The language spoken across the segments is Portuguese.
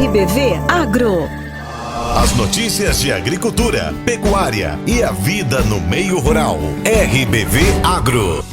RBV Agro. As notícias de agricultura, pecuária e a vida no meio rural. RBV Agro.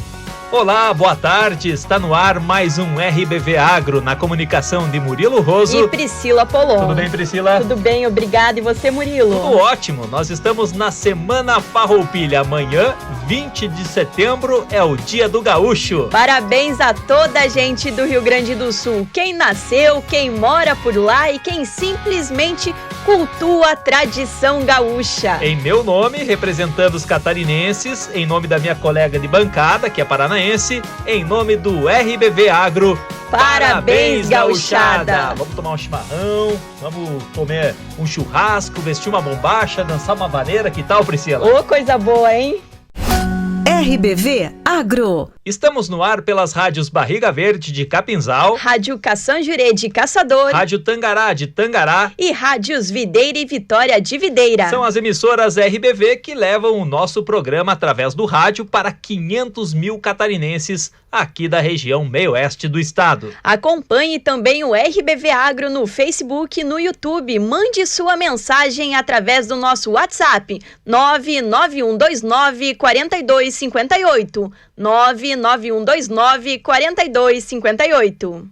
Olá, boa tarde. Está no ar mais um RBV Agro, na comunicação de Murilo Roso e Priscila Polon. Tudo bem, Priscila? Tudo bem, obrigada. E você, Murilo? Tudo ótimo. Nós estamos na Semana Farroupilha. Amanhã, 20 de setembro, é o Dia do Gaúcho. Parabéns a toda a gente do Rio Grande do Sul. Quem nasceu, quem mora por lá e quem simplesmente cultua a tradição gaúcha. Em meu nome, representando os catarinenses, em nome da minha colega de bancada, que é paranaense, em nome do RBV Agro, parabéns, gauchada! Vamos tomar um chimarrão, vamos comer um churrasco, vestir uma bombacha, dançar uma vaneira, que tal, Priscila? Ô, coisa boa, hein? RBV Agro. Estamos no ar pelas rádios Barriga Verde de Capinzal, Rádio Caçanjurê de Caçador, Rádio Tangará de Tangará e Rádios Videira e Vitória de Videira. São as emissoras RBV que levam o nosso programa através do rádio para 500 mil catarinenses aqui da região meio-oeste do estado. Acompanhe também o RBV Agro no Facebook e no YouTube. Mande sua mensagem através do nosso WhatsApp 99129-4258. 99129-4258.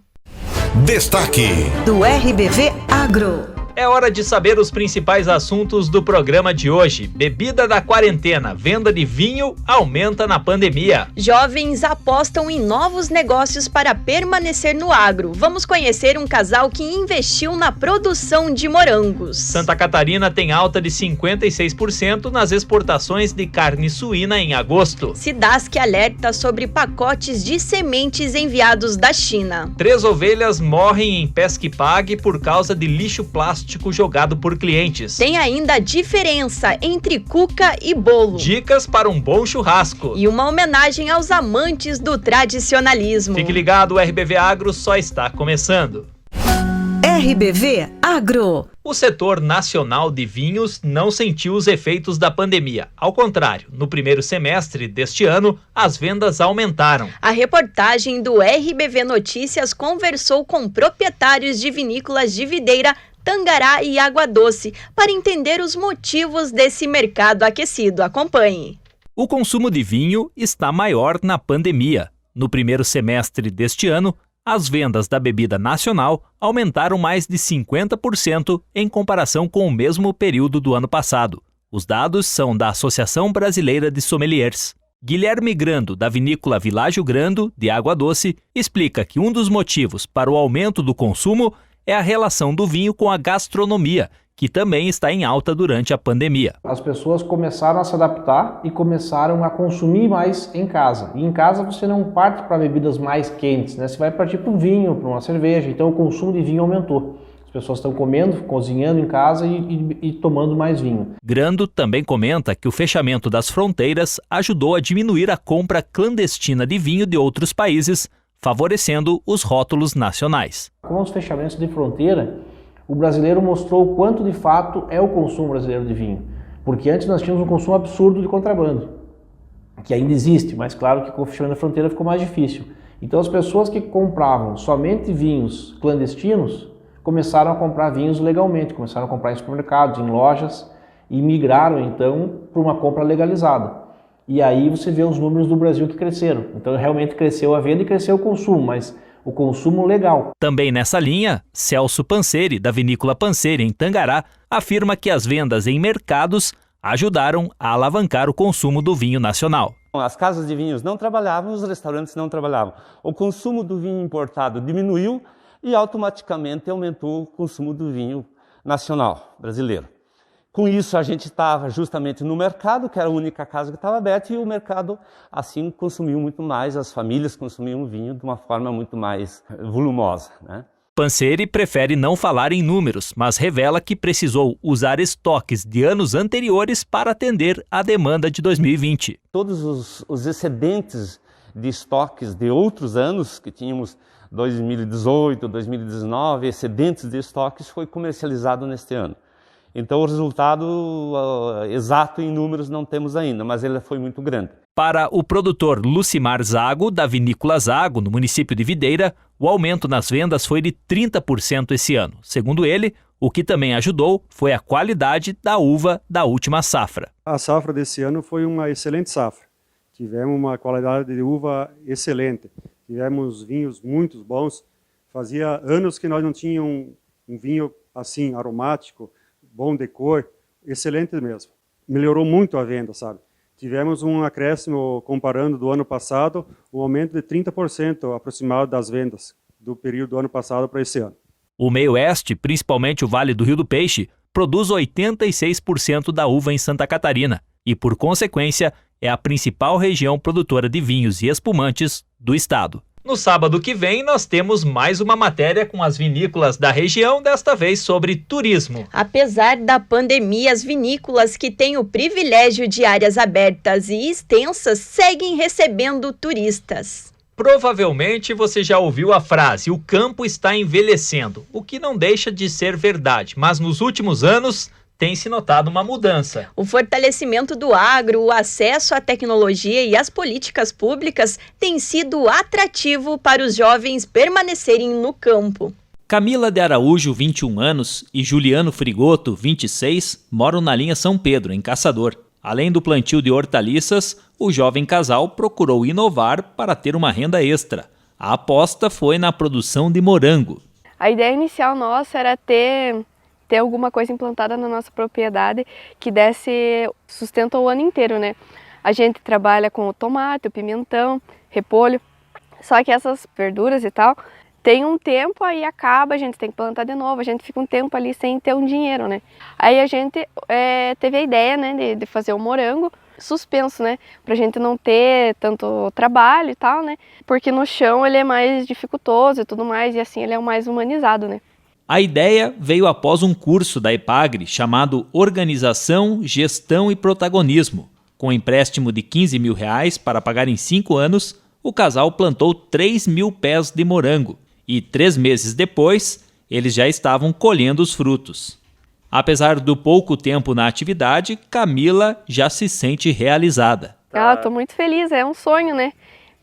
Destaque do RBV Agro. É hora de saber os principais assuntos do programa de hoje. Bebida da quarentena, venda de vinho aumenta na pandemia. Jovens apostam em novos negócios para permanecer no agro. Vamos conhecer um casal que investiu na produção de morangos. Santa Catarina tem alta de 56% nas exportações de carne suína em agosto. Cidasc alerta sobre pacotes de sementes enviados da China. 3 ovelhas morrem em Pesca e Pague por causa de lixo plástico jogado por clientes. Tem ainda a diferença entre cuca e bolo. Dicas para um bom churrasco. E uma homenagem aos amantes do tradicionalismo. Fique ligado, o RBV Agro só está começando. RBV Agro. O setor nacional de vinhos não sentiu os efeitos da pandemia. Ao contrário, no primeiro semestre deste ano, as vendas aumentaram. A reportagem do RBV Notícias conversou com proprietários de vinícolas de Videira, Tangará e Água Doce para entender os motivos desse mercado aquecido. Acompanhe. O consumo de vinho está maior na pandemia. No primeiro semestre deste ano, as vendas da bebida nacional aumentaram mais de 50% em comparação com o mesmo período do ano passado. Os dados são da Associação Brasileira de Sommeliers. Guilherme Grando, da vinícola Világio Grando, de Água Doce, explica que um dos motivos para o aumento do consumo é a relação do vinho com a gastronomia, que também está em alta durante a pandemia. As pessoas começaram a se adaptar e começaram a consumir mais em casa. E em casa você não parte para bebidas mais quentes, né? Você vai partir para um vinho, para uma cerveja. Então o consumo de vinho aumentou. As pessoas estão comendo, cozinhando em casa e tomando mais vinho. Grando também comenta que o fechamento das fronteiras ajudou a diminuir a compra clandestina de vinho de outros países, favorecendo os rótulos nacionais. Com os fechamentos de fronteira, o brasileiro mostrou o quanto de fato é o consumo brasileiro de vinho. Porque antes nós tínhamos um consumo absurdo de contrabando, que ainda existe, mas claro que com o fechamento da fronteira ficou mais difícil. Então as pessoas que compravam somente vinhos clandestinos começaram a comprar vinhos legalmente, começaram a comprar em supermercados, em lojas e migraram então para uma compra legalizada. E aí você vê os números do Brasil que cresceram. Então realmente cresceu a venda e cresceu o consumo, mas o consumo legal. Também nessa linha, Celso Panseri, da vinícola Panseri em Tangará, afirma que as vendas em mercados ajudaram a alavancar o consumo do vinho nacional. As casas de vinhos não trabalhavam, os restaurantes não trabalhavam. O consumo do vinho importado diminuiu e automaticamente aumentou o consumo do vinho nacional brasileiro. Com isso, a gente estava justamente no mercado, que era a única casa que estava aberta, e o mercado, assim, consumiu muito mais, as famílias consumiam vinho de uma forma muito mais volumosa, né? Panseri prefere não falar em números, mas revela que precisou usar estoques de anos anteriores para atender a demanda de 2020. Todos os excedentes de estoques de outros anos, que tínhamos 2018, 2019, excedentes de estoques, foi comercializado neste ano. Então o resultado exato em números não temos ainda, mas ele foi muito grande. Para o produtor Lucimar Zago, da Vinícola Zago, no município de Videira, o aumento nas vendas foi de 30% esse ano. Segundo ele, o que também ajudou foi a qualidade da uva da última safra. A safra desse ano foi uma excelente safra. Tivemos uma qualidade de uva excelente. Tivemos vinhos muito bons. Fazia anos que nós não tínhamos um vinho assim, aromático, bom de cor, excelente mesmo. Melhorou muito a venda, sabe? Tivemos um acréscimo, comparando do ano passado, um aumento de 30% aproximado das vendas do período do ano passado para esse ano. O meio-oeste, principalmente o Vale do Rio do Peixe, produz 86% da uva em Santa Catarina e, por consequência, é a principal região produtora de vinhos e espumantes do estado. No sábado que vem, nós temos mais uma matéria com as vinícolas da região, desta vez sobre turismo. Apesar da pandemia, as vinícolas que têm o privilégio de áreas abertas e extensas seguem recebendo turistas. Provavelmente você já ouviu a frase, o campo está envelhecendo, o que não deixa de ser verdade, mas nos últimos anos tem se notado uma mudança. O fortalecimento do agro, o acesso à tecnologia e as políticas públicas têm sido atrativo para os jovens permanecerem no campo. Camila de Araújo, 21 anos, e Juliano Frigoto, 26, moram na linha São Pedro, em Caçador. Além do plantio de hortaliças, o jovem casal procurou inovar para ter uma renda extra. A aposta foi na produção de morango. A ideia inicial nossa era ter alguma coisa implantada na nossa propriedade que desse sustento o ano inteiro, né? A gente trabalha com o tomate, o pimentão, repolho, só que essas verduras e tal, tem um tempo, aí acaba, a gente tem que plantar de novo, a gente fica um tempo ali sem ter um dinheiro, né? Aí a gente teve a ideia, né, de fazer o morango suspenso, né? Pra gente não ter tanto trabalho e tal, né? Porque no chão ele é mais dificultoso e tudo mais, e assim ele é o mais humanizado, né? A ideia veio após um curso da EPAGRE chamado Organização, Gestão e Protagonismo. Com empréstimo de R$15 mil para pagar em 5 anos, o casal plantou 3 mil pés de morango e 3 meses depois, eles já estavam colhendo os frutos. Apesar do pouco tempo na atividade, Camila já se sente realizada. Estou muito feliz, é um sonho, né?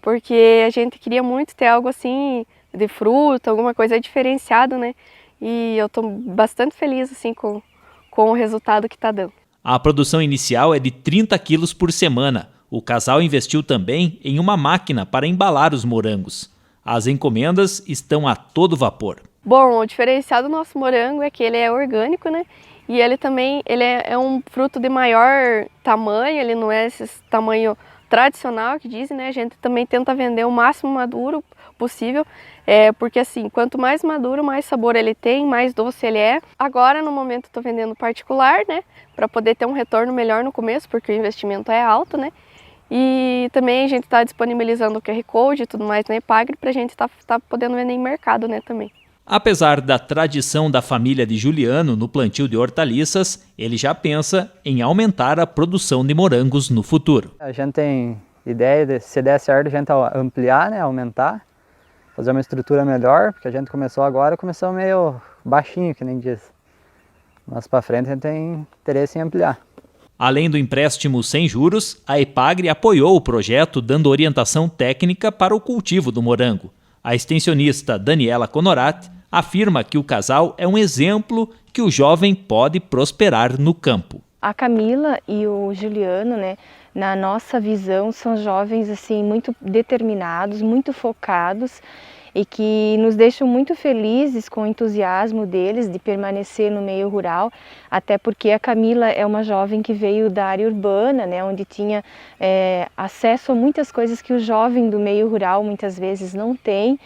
Porque a gente queria muito ter algo assim de fruta, alguma coisa diferenciada, né? E eu estou bastante feliz assim, com o resultado que está dando. A produção inicial é de 30 quilos por semana. O casal investiu também em uma máquina para embalar os morangos. As encomendas estão a todo vapor. Bom, o diferencial do nosso morango é que ele é orgânico, né? E ele também é um fruto de maior tamanho, ele não é esse tamanho tradicional que dizem, né? A gente também tenta vender o máximo maduro possível, porque assim, quanto mais maduro, mais sabor ele tem, mais doce ele é. Agora, no momento, estou vendendo particular, né? Para poder ter um retorno melhor no começo, porque o investimento é alto, né? E também a gente está disponibilizando o QR Code e tudo mais na EPAGRE para a gente tá podendo vender em mercado, né, também. Apesar da tradição da família de Juliano no plantio de hortaliças, ele já pensa em aumentar a produção de morangos no futuro. A gente tem ideia de, se der certo, a gente ampliar, né, aumentar, fazer uma estrutura melhor, porque a gente começou meio baixinho, que nem diz. Mas para frente a gente tem interesse em ampliar. Além do empréstimo sem juros, a EPAGRE apoiou o projeto dando orientação técnica para o cultivo do morango. A extensionista Daniela Conorati afirma que o casal é um exemplo que o jovem pode prosperar no campo. A Camila e o Juliano, né, na nossa visão, são jovens assim, muito determinados, muito focados e que nos deixam muito felizes com o entusiasmo deles de permanecer no meio rural, até porque a Camila é uma jovem que veio da área urbana, né, onde tinha acesso a muitas coisas que o jovem do meio rural muitas vezes não tem,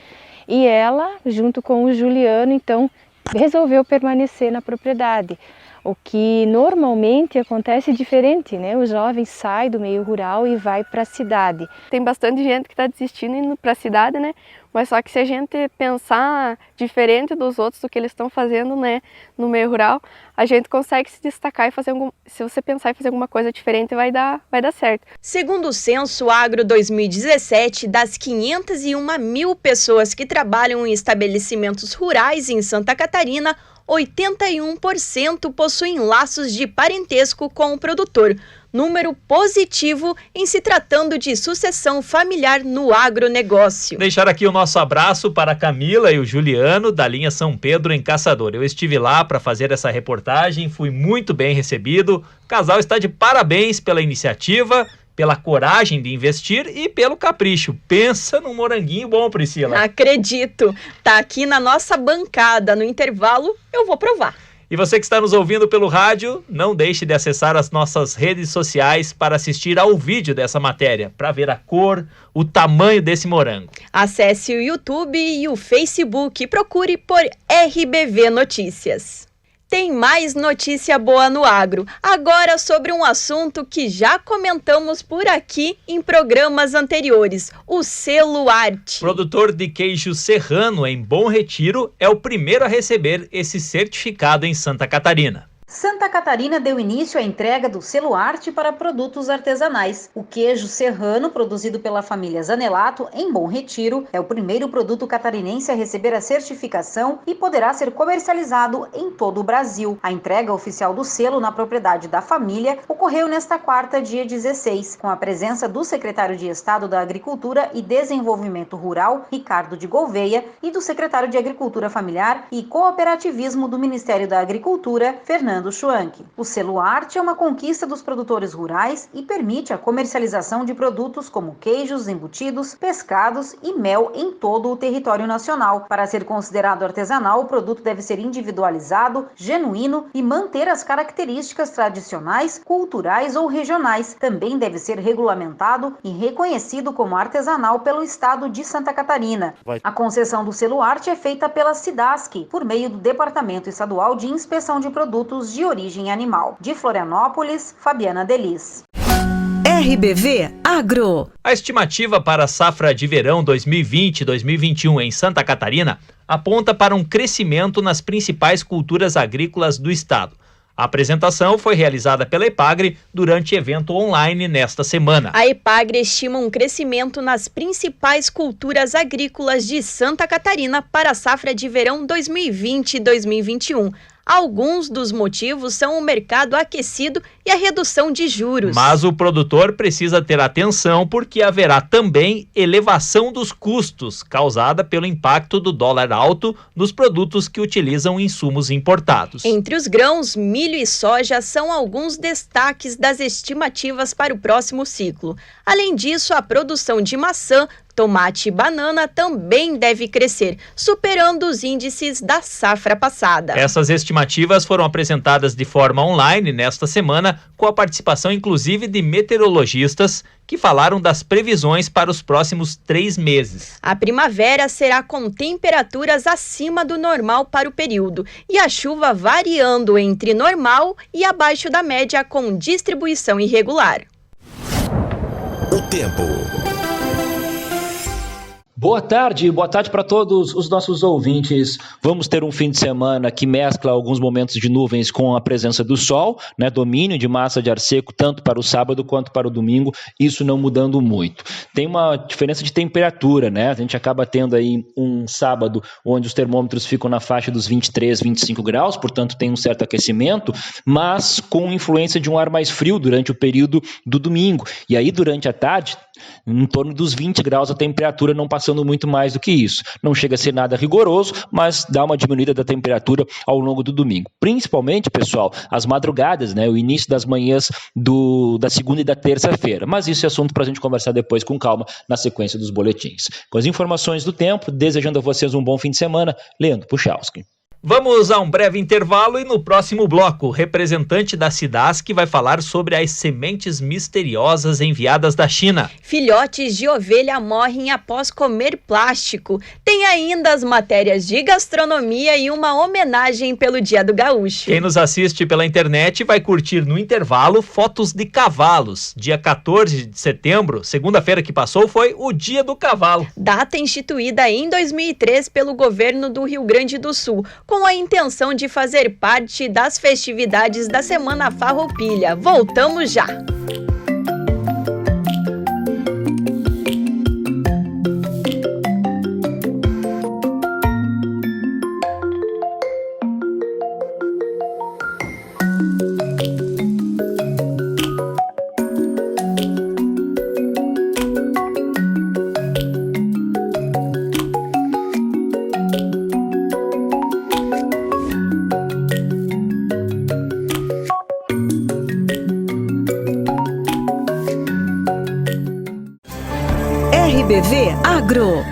e ela, junto com o Juliano, então, resolveu permanecer na propriedade. O que normalmente acontece diferente, né? O jovem sai do meio rural e vai para a cidade. Tem bastante gente que está desistindo indo para a cidade, né? Mas só que se a gente pensar diferente dos outros, do que eles estão fazendo, né, no meio rural, a gente consegue se destacar e fazer se você pensar em fazer alguma coisa diferente, vai dar certo. Segundo o Censo Agro 2017, das 501.000 pessoas que trabalham em estabelecimentos rurais em Santa Catarina, 81% possuem laços de parentesco com o produtor, número positivo em se tratando de sucessão familiar no agronegócio. Deixar aqui o nosso abraço para a Camila e o Juliano, da linha São Pedro em Caçador. Eu estive lá para fazer essa reportagem, fui muito bem recebido. O casal está de parabéns pela iniciativa, pela coragem de investir e pelo capricho. Pensa num moranguinho bom, Priscila. Acredito. Tá aqui na nossa bancada. No intervalo, eu vou provar. E você que está nos ouvindo pelo rádio, não deixe de acessar as nossas redes sociais para assistir ao vídeo dessa matéria, para ver a cor, o tamanho desse morango. Acesse o YouTube e o Facebook e procure por RBV Notícias. Tem mais notícia boa no agro, agora sobre um assunto que já comentamos por aqui em programas anteriores, o selo Arte. Produtor de queijo serrano em Bom Retiro é o primeiro a receber esse certificado em Santa Catarina. Santa Catarina deu início à entrega do selo Arte para produtos artesanais. O queijo serrano, produzido pela família Zanelato, em Bom Retiro, é o primeiro produto catarinense a receber a certificação e poderá ser comercializado em todo o Brasil. A entrega oficial do selo na propriedade da família ocorreu nesta quarta, dia 16, com a presença do secretário de Estado da Agricultura e Desenvolvimento Rural, Ricardo de Gouveia, e do secretário de Agricultura Familiar e Cooperativismo do Ministério da Agricultura, Fernando Schwank. O selo Arte é uma conquista dos produtores rurais e permite a comercialização de produtos como queijos, embutidos, pescados e mel em todo o território nacional. Para ser considerado artesanal, o produto deve ser individualizado, genuíno e manter as características tradicionais, culturais ou regionais. Também deve ser regulamentado e reconhecido como artesanal pelo Estado de Santa Catarina. A concessão do selo Arte é feita pela SIDASC, por meio do Departamento Estadual de Inspeção de Produtos de Origem Animal. De Florianópolis, Fabiana Delis. RBV Agro. A estimativa para a safra de verão 2020-2021 em Santa Catarina aponta para um crescimento nas principais culturas agrícolas do estado. A apresentação foi realizada pela EPAGRE durante evento online nesta semana. A EPAGRE estima um crescimento nas principais culturas agrícolas de Santa Catarina para a safra de verão 2020-2021. Alguns dos motivos são o mercado aquecido e a redução de juros. Mas o produtor precisa ter atenção porque haverá também elevação dos custos causada pelo impacto do dólar alto nos produtos que utilizam insumos importados. Entre os grãos, milho e soja são alguns destaques das estimativas para o próximo ciclo. Além disso, a produção de maçã, tomate e banana também deve crescer, superando os índices da safra passada. Essas estimativas foram apresentadas de forma online nesta semana, com a participação inclusive de meteorologistas que falaram das previsões para os próximos 3 meses. A primavera será com temperaturas acima do normal para o período e a chuva variando entre normal e abaixo da média com distribuição irregular. O tempo. Boa tarde para todos os nossos ouvintes. Vamos ter um fim de semana que mescla alguns momentos de nuvens com a presença do sol, né? Domínio de massa de ar seco tanto para o sábado quanto para o domingo, isso não mudando muito. Tem uma diferença de temperatura, né? A gente acaba tendo aí um sábado onde os termômetros ficam na faixa dos 23, 25 graus, portanto tem um certo aquecimento, mas com influência de um ar mais frio durante o período do domingo. E aí durante a tarde, em torno dos 20 graus a temperatura, não passando muito mais do que isso. Não chega a ser nada rigoroso, mas dá uma diminuída da temperatura ao longo do domingo. Principalmente, pessoal, as madrugadas, né? O início das manhãs da segunda e da terça-feira. Mas isso é assunto para a gente conversar depois com calma na sequência dos boletins. Com as informações do tempo, desejando a vocês um bom fim de semana, Leandro Puchalski. Vamos a um breve intervalo e no próximo bloco, o representante da Cidasc vai falar sobre as sementes misteriosas enviadas da China. Filhotes de ovelha morrem após comer plástico. Tem ainda as matérias de gastronomia e uma homenagem pelo Dia do Gaúcho. Quem nos assiste pela internet vai curtir no intervalo fotos de cavalos. Dia 14 de setembro, segunda-feira que passou, foi o Dia do Cavalo. Data instituída em 2003 pelo governo do Rio Grande do Sul, com a intenção de fazer parte das festividades da Semana Farroupilha. Voltamos já! RBV Agro.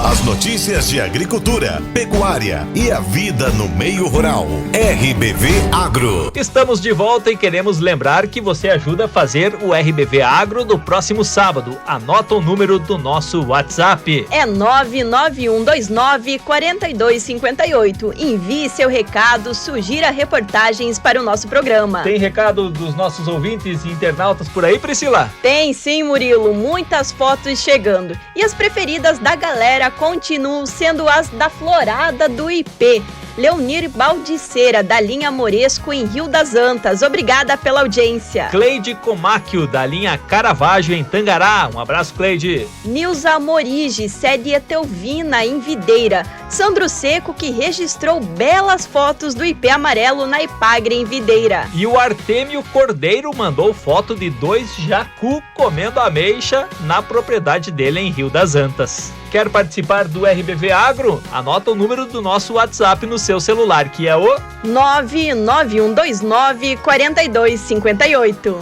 As notícias de agricultura, pecuária e a vida no meio rural. RBV Agro. Estamos de volta e queremos lembrar que você ajuda a fazer o RBV Agro no próximo sábado. Anota o número do nosso WhatsApp. É 99129-4258. Envie seu recado, sugira reportagens para o nosso programa. Tem recado dos nossos ouvintes e internautas por aí, Priscila? Tem sim, Murilo. Muitas fotos chegando. E as preferidas da galera continuam sendo as da Florada do IP. Leonir Baldiceira, da linha Moresco, em Rio das Antas. Obrigada pela audiência. Cleide Comáquio, da linha Caravaggio, em Tangará. Um abraço, Cleide. Nilza Morige, sede Etelvina, em Videira. Sandro Seco, que registrou belas fotos do IP amarelo na Ipagre, em Videira. E o Artêmio Cordeiro mandou foto de 2 jacu comendo ameixa na propriedade dele em Rio das Antas. Quer participar do RBV Agro? Anota o número do nosso WhatsApp no seu celular, que é o 99129-4258.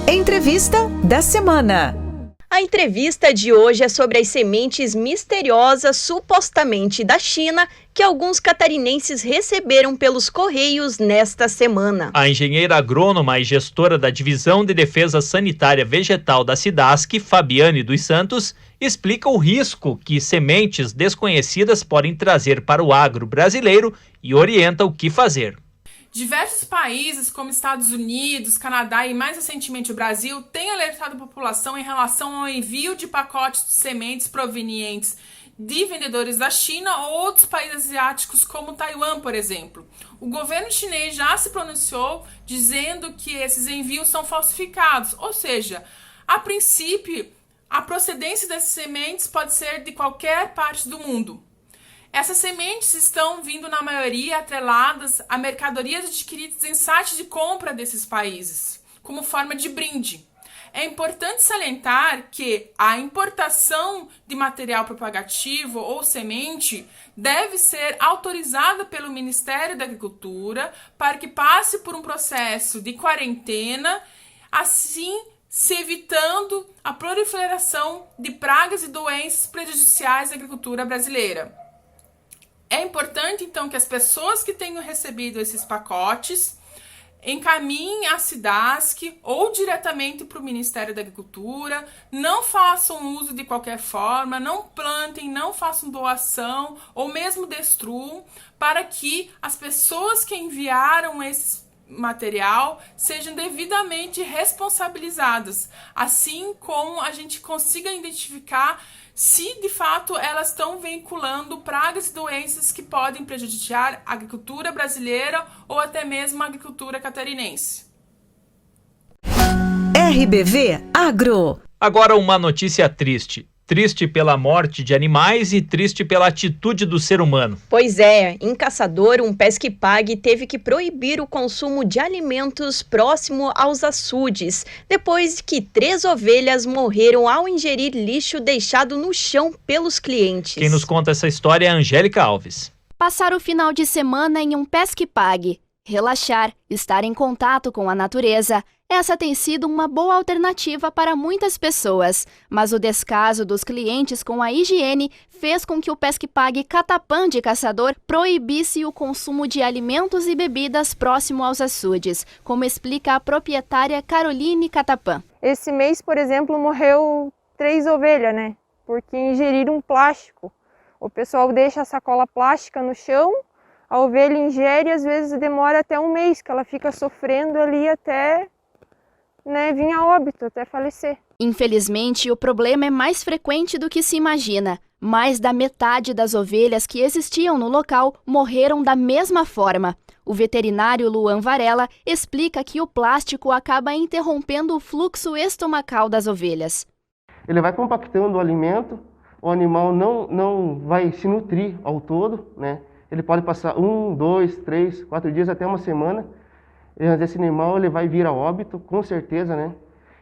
Entrevista da semana. A entrevista de hoje é sobre as sementes misteriosas supostamente da China que alguns catarinenses receberam pelos Correios nesta semana. A engenheira agrônoma e gestora da Divisão de Defesa Sanitária Vegetal da Cidasc, Fabiane dos Santos, explica o risco que sementes desconhecidas podem trazer para o agro brasileiro e orienta o que fazer. Diversos países, como Estados Unidos, Canadá e mais recentemente o Brasil, têm alertado a população em relação ao envio de pacotes de sementes provenientes de vendedores da China ou outros países asiáticos, como Taiwan, por exemplo. O governo chinês já se pronunciou dizendo que esses envios são falsificados, ou seja, a princípio, a procedência dessas sementes pode ser de qualquer parte do mundo. Essas sementes estão vindo, na maioria, atreladas a mercadorias adquiridas em sites de compra desses países, como forma de brinde. É importante salientar que a importação de material propagativo ou semente deve ser autorizada pelo Ministério da Agricultura para que passe por um processo de quarentena, assim se evitando a proliferação de pragas e doenças prejudiciais à agricultura brasileira. É importante, então, que as pessoas que tenham recebido esses pacotes encaminhem a Cidasc ou diretamente para o Ministério da Agricultura, não façam uso de qualquer forma, não plantem, não façam doação ou mesmo destruam, para que as pessoas que enviaram esse material sejam devidamente responsabilizadas, assim como a gente consiga identificar se de fato elas estão vinculando pragas e doenças que podem prejudicar a agricultura brasileira ou até mesmo a agricultura catarinense. RBV Agro. Agora uma notícia triste. Triste pela morte de animais e triste pela atitude do ser humano. Pois é, em Caçador, um pesque-pague teve que proibir o consumo de alimentos próximo aos açudes, depois que 3 ovelhas morreram ao ingerir lixo deixado no chão pelos clientes. Quem nos conta essa história é a Angélica Alves. Passar o final de semana em um pesque-pague, relaxar, estar em contato com a natureza essa tem sido uma boa alternativa para muitas pessoas, mas o descaso dos clientes com a higiene fez com que o Pesque-Pague Catapã de Caçador proibisse o consumo de alimentos e bebidas próximo aos açudes, como explica a proprietária Caroline Catapã. Esse mês, por exemplo, morreu 3 ovelhas, né? Porque ingeriram plástico. O pessoal deixa a sacola plástica no chão, a ovelha ingere e às vezes demora até um mês, que ela fica sofrendo ali até vir a óbito, até falecer. Infelizmente, o problema é mais frequente do que se imagina. Mais da metade das ovelhas que existiam no local morreram da mesma forma. O veterinário Luan Varela explica que o plástico acaba interrompendo o fluxo estomacal das ovelhas. Ele vai compactando o alimento, o animal não vai se nutrir ao todo, né? Ele pode passar 1, 2, 3, 4 dias, até uma semana. Esse animal ele vai vir a óbito, com certeza, né?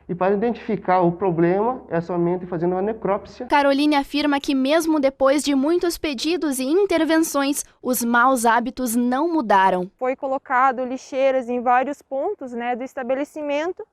E para identificar o problema é somente fazendo uma necrópsia. Caroline afirma que mesmo depois de muitos pedidos e intervenções, os maus hábitos não mudaram. Foi colocado lixeiras em vários pontos, né, do estabelecimento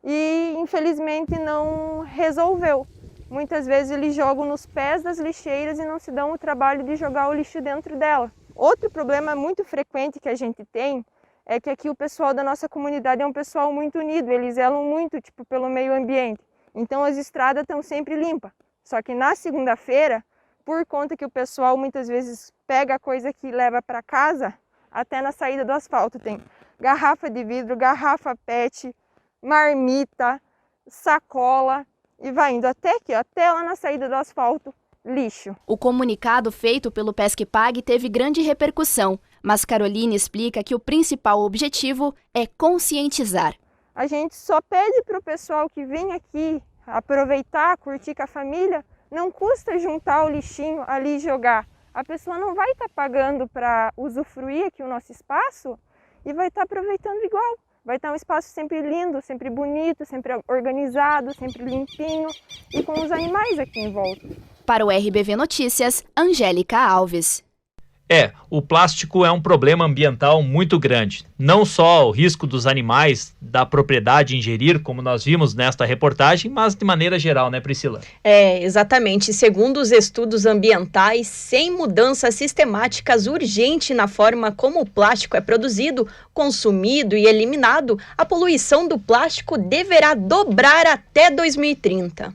e infelizmente não resolveu. Muitas vezes eles jogam nos pés das lixeiras e não se dão o trabalho de jogar o lixo dentro dela. Outro problema muito frequente que a gente tem é que aqui o pessoal da nossa comunidade é um pessoal muito unido, eles zelam muito pelo meio ambiente. Então as estradas estão sempre limpas. Só que na segunda-feira, por conta que o pessoal muitas vezes pega a coisa que leva para casa, até na saída do asfalto tem garrafa de vidro, garrafa PET, marmita, sacola e vai indo até aqui, até lá na saída do asfalto, lixo. O comunicado feito pelo Pesque-Pague teve grande repercussão, mas Caroline explica que o principal objetivo é conscientizar. A gente só pede para o pessoal que vem aqui aproveitar, curtir com a família, não custa juntar o lixinho ali e jogar. A pessoa não vai estar pagando para usufruir aqui o nosso espaço e vai estar aproveitando igual. Vai estar um espaço sempre lindo, sempre bonito, sempre organizado, sempre limpinho e com os animais aqui em volta. Para o RBV Notícias, Angélica Alves. O plástico é um problema ambiental muito grande. Não só o risco dos animais da propriedade ingerir, como nós vimos nesta reportagem, mas de maneira geral, né, Priscila? Exatamente. Segundo os estudos ambientais, sem mudanças sistemáticas urgentes na forma como o plástico é produzido, consumido e eliminado, a poluição do plástico deverá dobrar até 2030.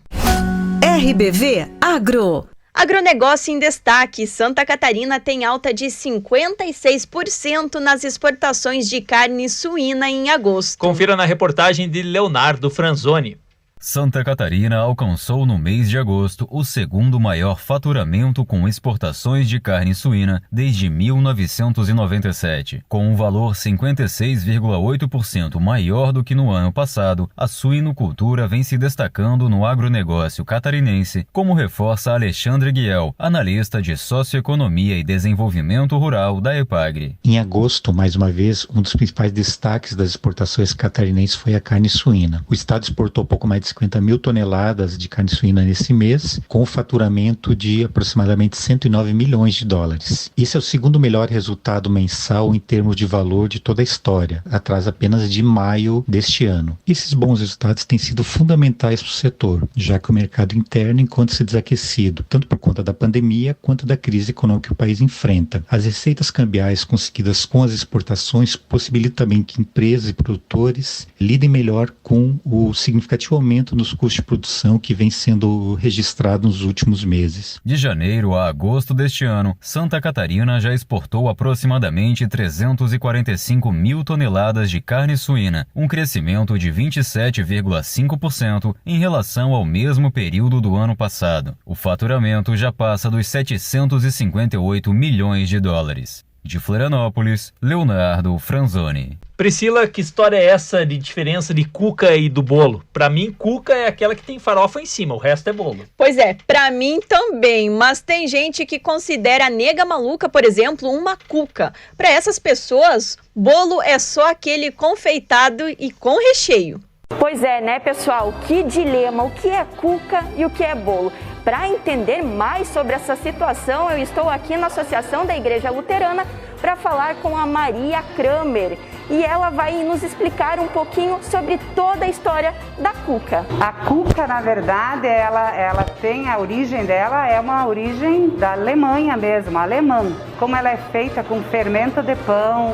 RBV Agro. Agronegócio em destaque. Santa Catarina tem alta de 56% nas exportações de carne suína em agosto. Confira na reportagem de Leonardo Franzoni. Santa Catarina alcançou no mês de agosto o segundo maior faturamento com exportações de carne suína desde 1997. Com um valor 56,8% maior do que no ano passado, a suinocultura vem se destacando no agronegócio catarinense, como reforça Alexandre Guiel, analista de Socioeconomia e Desenvolvimento Rural da EPAGRE. Em agosto, mais uma vez, um dos principais destaques das exportações catarinenses foi a carne suína. O estado exportou pouco mais de 50 mil toneladas de carne suína nesse mês, com um faturamento de aproximadamente 109 milhões de dólares. Esse é o segundo melhor resultado mensal em termos de valor de toda a história, atrás apenas de maio deste ano. Esses bons resultados têm sido fundamentais para o setor, já que o mercado interno encontra-se desaquecido, tanto por conta da pandemia quanto da crise econômica que o país enfrenta. As receitas cambiais conseguidas com as exportações possibilitam também que empresas e produtores lidem melhor com o significativo aumento nos custos de produção que vem sendo registrado nos últimos meses. De janeiro a agosto deste ano, Santa Catarina já exportou aproximadamente 345 mil toneladas de carne suína, um crescimento de 27,5% em relação ao mesmo período do ano passado. O faturamento já passa dos 758 milhões de dólares. De Florianópolis, Leonardo Franzoni. Priscila, que história é essa de diferença de cuca e do bolo? Pra mim, cuca é aquela que tem farofa em cima, o resto é bolo. Pois é, pra mim também, mas tem gente que considera a nega maluca, por exemplo, uma cuca. Pra essas pessoas, bolo é só aquele confeitado e com recheio. Pois é, né, pessoal? Que dilema, o que é cuca e o que é bolo? Para entender mais sobre essa situação, eu estou aqui na Associação da Igreja Luterana para falar com a Maria Kramer. e ela vai nos explicar um pouquinho sobre toda a história da cuca. A cuca, na verdade, ela tem a origem dela, é uma origem da Alemanha mesmo, alemã. Como ela é feita com fermento de pão,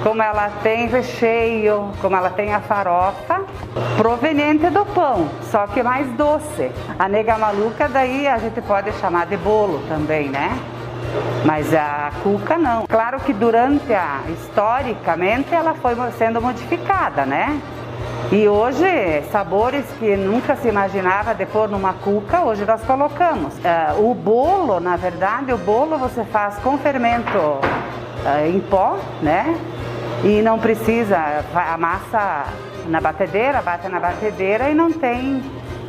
como ela tem recheio, como ela tem a farofa, proveniente do pão, só que mais doce. A nega maluca daí a gente pode chamar de bolo também, né? Mas a cuca não. Claro que historicamente ela foi sendo modificada, né? E hoje, sabores que nunca se imaginava de pôr numa cuca, hoje nós colocamos. O bolo, na verdade, o bolo você faz com fermento em pó, né? E não precisa, amassa na batedeira, bate na batedeira e não tem,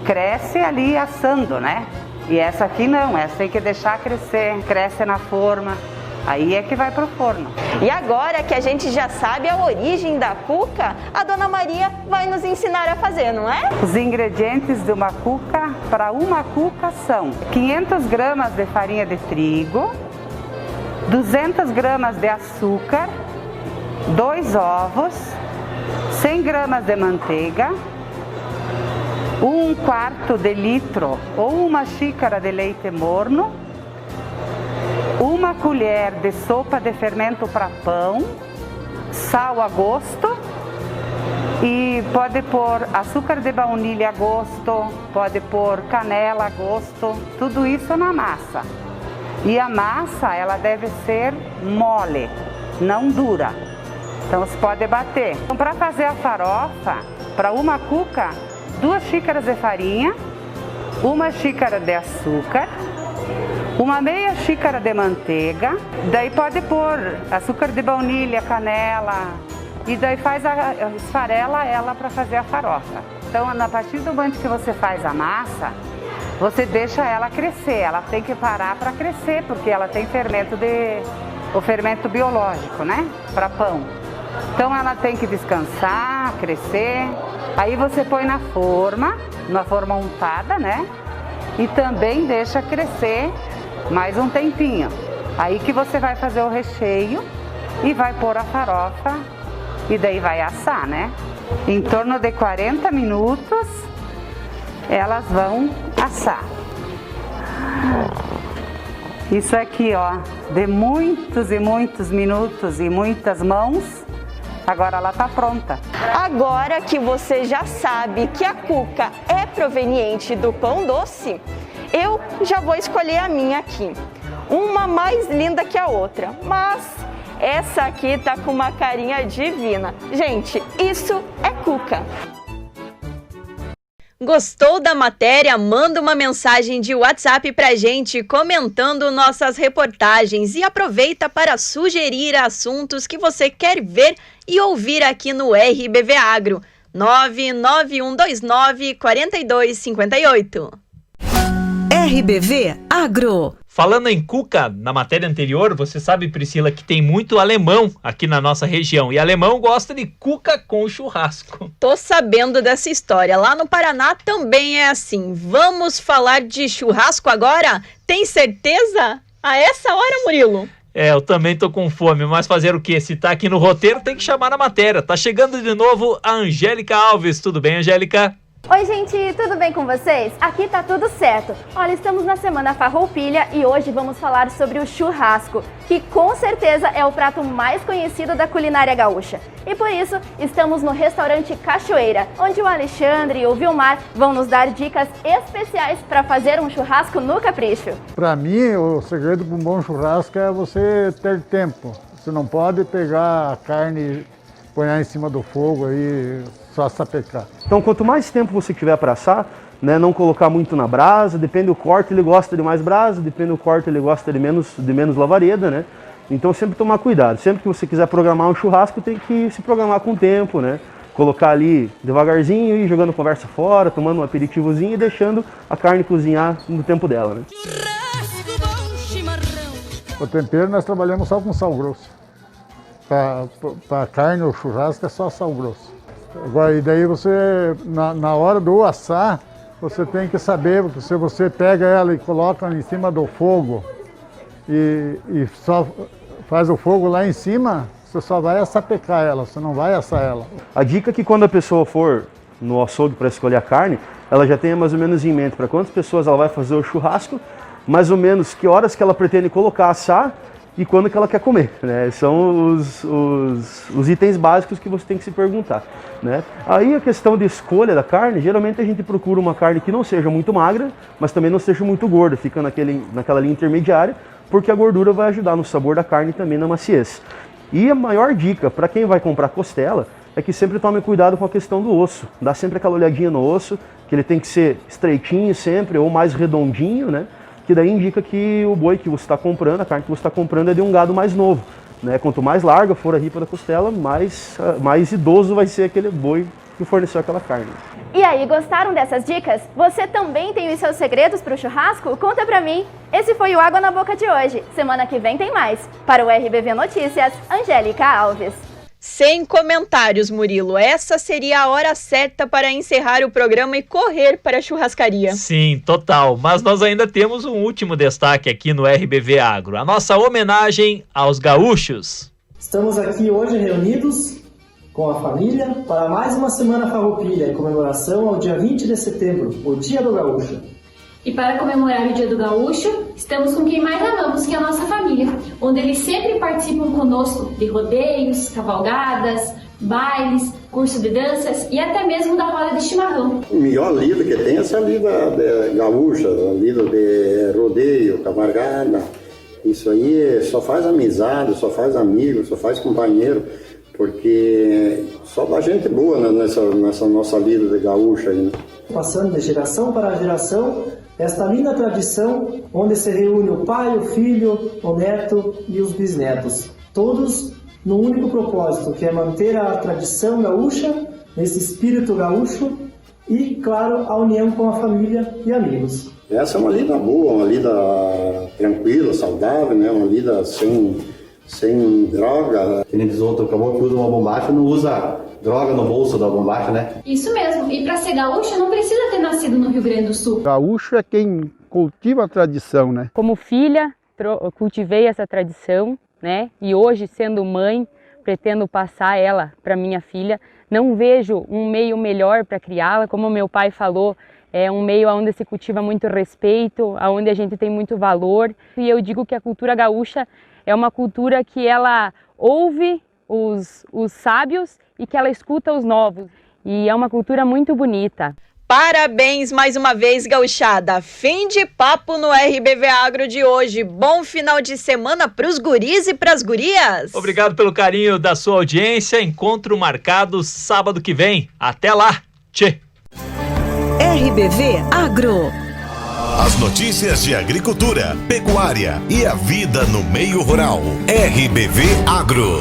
cresce ali assando, né? E essa aqui não, essa tem que deixar crescer, cresce na forma, aí é que vai pro forno. E agora que a gente já sabe a origem da cuca, a Dona Maria vai nos ensinar a fazer, não é? Os ingredientes de uma cuca, para uma cuca são 500 gramas de farinha de trigo, 200 gramas de açúcar, 2 ovos, 100 gramas de manteiga, 1/4 de litro ou uma xícara de leite morno, 1 colher de sopa de fermento para pão, sal a gosto e pode pôr açúcar de baunilha a gosto, pode pôr canela a gosto, tudo isso na massa. E a massa ela deve ser mole, não dura. Então você pode bater. Então, para fazer a farofa, para uma cuca, 2 xícaras de farinha, 1 xícara de açúcar, 1/2 xícara de manteiga, daí pode pôr açúcar de baunilha, canela, e daí esfarela ela para fazer a farofa. Então, a partir do momento que você faz a massa, você deixa ela crescer, ela tem que parar para crescer, porque ela tem o fermento biológico, né, para pão. Então ela tem que descansar, crescer, aí você põe na forma untada, né? E também deixa crescer mais um tempinho. Aí que você vai fazer o recheio e vai pôr a farofa e daí vai assar, né? Em torno de 40 minutos elas vão assar. Isso aqui, ó, de muitos e muitos minutos e muitas mãos, agora ela tá pronta. Agora que você já sabe que a cuca é proveniente do pão doce, eu já vou escolher a minha aqui. Uma mais linda que a outra, mas essa aqui tá com uma carinha divina. Gente, isso é cuca. Gostou da matéria? Manda uma mensagem de WhatsApp pra gente comentando nossas reportagens e aproveita para sugerir assuntos que você quer ver e ouvir aqui no RBV Agro. 99129-4258. RBV Agro. Falando em cuca, na matéria anterior, você sabe, Priscila, que tem muito alemão aqui na nossa região. E alemão gosta de cuca com churrasco. Tô sabendo dessa história. Lá no Paraná também é assim. Vamos falar de churrasco agora? Tem certeza? A essa hora, Murilo? Eu também tô com fome, mas fazer o quê? Se tá aqui no roteiro, tem que chamar na matéria. Tá chegando de novo a Angélica Alves. Tudo bem, Angélica? Oi, gente, tudo bem com vocês? Aqui tá tudo certo. Olha, estamos na Semana Farroupilha e hoje vamos falar sobre o churrasco, que com certeza é o prato mais conhecido da culinária gaúcha. E por isso, estamos no restaurante Cachoeira, onde o Alexandre e o Vilmar vão nos dar dicas especiais para fazer um churrasco no capricho. Para mim, o segredo para um bom churrasco é você ter tempo. Você não pode pegar a carne e pôr em cima do fogo aí, só sapecar. Então, quanto mais tempo você tiver para assar, né, não colocar muito na brasa, depende do corte, ele gosta de mais brasa, depende do corte, ele gosta de menos lavareda, né? Então, sempre tomar cuidado. Sempre que você quiser programar um churrasco, tem que se programar com o tempo, né? Colocar ali devagarzinho, ir jogando conversa fora, tomando um aperitivozinho e deixando a carne cozinhar no tempo dela, né? O tempero nós trabalhamos só com sal grosso. Para carne ou churrasco é só sal grosso. Agora, e daí você, na hora do assar, você tem que saber, porque se você pega ela e coloca em cima do fogo e só faz o fogo lá em cima, Você só vai assapecar ela, você não vai assar ela. A dica é que quando a pessoa for no açougue para escolher a carne, ela já tenha mais ou menos em mente para quantas pessoas ela vai fazer o churrasco, mais ou menos que horas que ela pretende colocar, assar e quando que ela quer comer, né? São os itens básicos que você tem que se perguntar, né? Aí a questão de escolha da carne, geralmente a gente procura uma carne que não seja muito magra, mas também não seja muito gorda, fica naquela linha intermediária, porque a gordura vai ajudar no sabor da carne e também na maciez. E a maior dica para quem vai comprar costela é que sempre tome cuidado com a questão do osso. Dá sempre aquela olhadinha no osso, que ele tem que ser estreitinho sempre ou mais redondinho, né? Que daí indica que o boi que você está comprando, a carne que você está comprando é de um gado mais novo, né? Quanto mais larga for a ripa da costela, mais idoso vai ser aquele boi que forneceu aquela carne. E aí, gostaram dessas dicas? Você também tem os seus segredos para o churrasco? Conta pra mim! Esse foi o Água na Boca de hoje. Semana que vem tem mais. Para o RBV Notícias, Angélica Alves. Sem comentários, Murilo. Essa seria a hora certa para encerrar o programa e correr para a churrascaria. Sim, total. Mas nós ainda temos um último destaque aqui no RBV Agro. A nossa homenagem aos gaúchos. Estamos aqui hoje reunidos com a família para mais uma Semana Farroupilha em comemoração ao dia 20 de setembro, o Dia do Gaúcho. E para comemorar o Dia do Gaúcho, estamos com quem mais amamos, que é a nossa família, onde eles sempre participam conosco de rodeios, cavalgadas, bailes, curso de danças e até mesmo da roda de chimarrão. O melhor lida que tem é essa lida gaúcha, a lida de rodeio, cavalgada. Isso aí só faz amizade, só faz amigo, só faz companheiro, porque só dá gente boa, né, nessa nossa lida de gaúcha aí, né? Passando de geração para geração, esta linda tradição onde se reúne o pai, o filho, o neto e os bisnetos, todos num único propósito, que é manter a tradição gaúcha, esse espírito gaúcho e, claro, a união com a família e amigos. Essa é uma lida boa, uma lida tranquila, saudável, né? Uma lida sem droga. Que nem diz outro, acabou que usa uma bombacha, não usa droga no bolso da bombacha, né? Isso mesmo. E para ser gaúcho não precisa ter nascido no Rio Grande do Sul. Gaúcho é quem cultiva a tradição, né? Como filha, cultivei essa tradição, né? E hoje, sendo mãe, pretendo passar ela para minha filha. Não vejo um meio melhor para criá-la, como meu pai falou, é um meio onde se cultiva muito respeito, onde a gente tem muito valor. E eu digo que a cultura gaúcha é uma cultura que ela ouve os sábios e que ela escuta os novos. E é uma cultura muito bonita. Parabéns mais uma vez, gauchada. Fim de papo no RBV Agro de hoje. Bom final de semana pros guris e pras gurias. Obrigado pelo carinho da sua audiência. Encontro marcado sábado que vem. Até lá. Tchê. RBV Agro. As notícias de agricultura, pecuária e a vida no meio rural. RBV Agro.